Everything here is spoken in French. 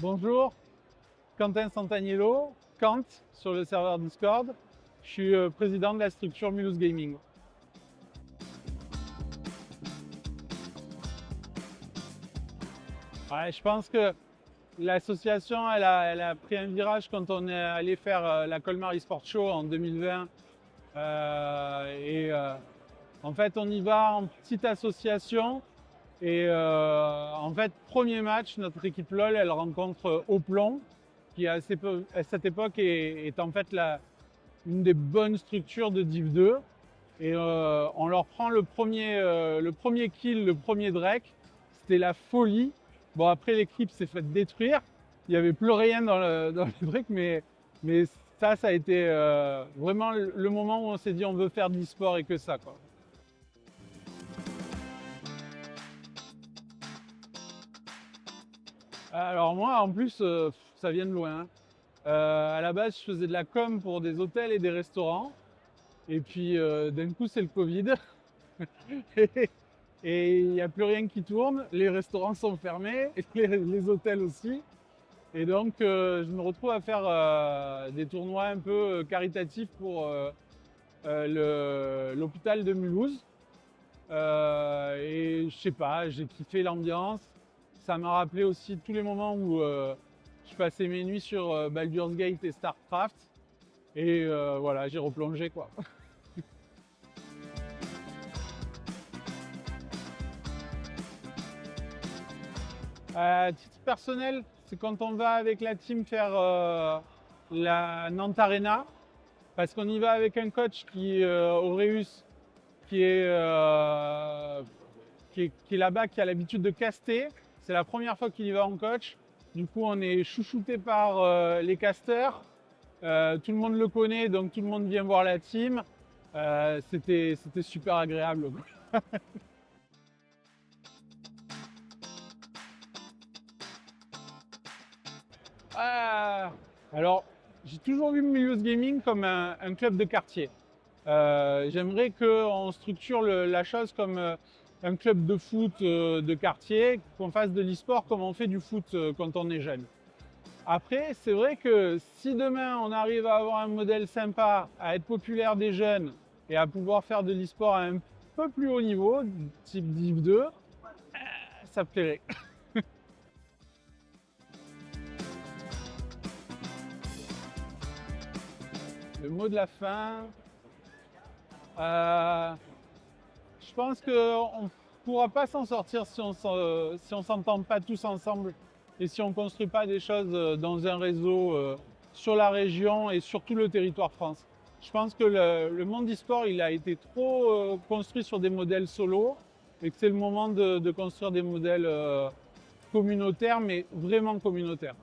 Bonjour, Quentin Santaniello, Kant sur le serveur Discord. Je suis président de la structure Mulhouse Gaming. Ouais, je pense que l'association elle a pris un virage quand on est allé faire la Colmar eSport Show en 2020. En fait, on y va en petite association. En fait, premier match, notre équipe LOL, elle rencontre Oplon, qui à cette époque est en fait une des bonnes structures de Div 2. On leur prend le premier kill, le premier Drake. C'était la folie. Bon, après, l'équipe s'est faite détruire. Il n'y avait plus rien dans le Drake, mais ça a été vraiment le moment où on s'est dit on veut faire de l'e-sport et que ça, quoi. Alors moi, en plus, ça vient de loin, hein. À la base, je faisais de la com pour des hôtels et des restaurants. Et puis, d'un coup, c'est le Covid. Et il n'y a plus rien qui tourne. Les restaurants sont fermés, et les hôtels aussi. Et donc, je me retrouve à faire des tournois un peu caritatifs pour l'hôpital de Mulhouse. Et je sais pas, j'ai kiffé l'ambiance. Ça m'a rappelé aussi tous les moments où je passais mes nuits sur Baldur's Gate et StarCraft. Et voilà, j'ai replongé quoi. À titre personnel, c'est quand on va avec la team faire la Nantes Arena, parce qu'on y va avec un coach qui Aureus, qui est, qui est là-bas, qui a l'habitude de caster. C'est la première fois qu'il y va en coach. Du coup, on est chouchouté par les casters. Tout le monde le connaît, donc tout le monde vient voir la team. C'était super agréable. Ah, alors, j'ai toujours vu Mulhouse Gaming comme un club de quartier. J'aimerais qu'on structure la chose comme un club de foot de quartier, qu'on fasse de l'e-sport comme on fait du foot quand on est jeune. Après, c'est vrai que si demain on arrive à avoir un modèle sympa, à être populaire des jeunes et à pouvoir faire de l'e-sport à un peu plus haut niveau, type Div 2, ça plairait. Le mot de la fin, je pense qu'on ne pourra pas s'en sortir si on ne s'entend pas tous ensemble et si on ne construit pas des choses dans un réseau sur la région et sur tout le territoire France. Je pense que le monde e-sport il a été trop construit sur des modèles solo et que c'est le moment de construire des modèles communautaires, mais vraiment communautaires.